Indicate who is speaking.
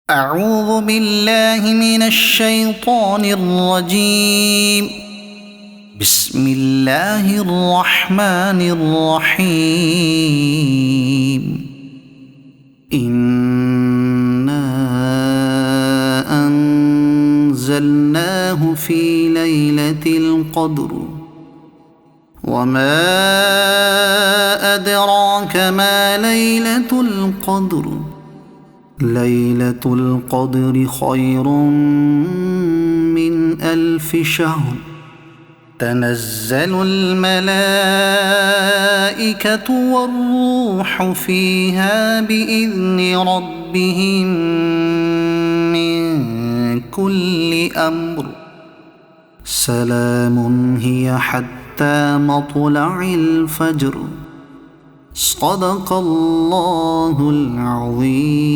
Speaker 1: أعوذ بالله من الشيطان الرجيم. بسم الله الرحمن الرحيم. إنا أنزلناه في ليلة القدر وما أدراك ما ليلة القدر. ليلة القدر خير من 1000 شهر. تنزل الملائكة والروح فيها بإذن ربهم من كل أمر. سلام هي حتى مطلع الفجر. صدق الله العظيم.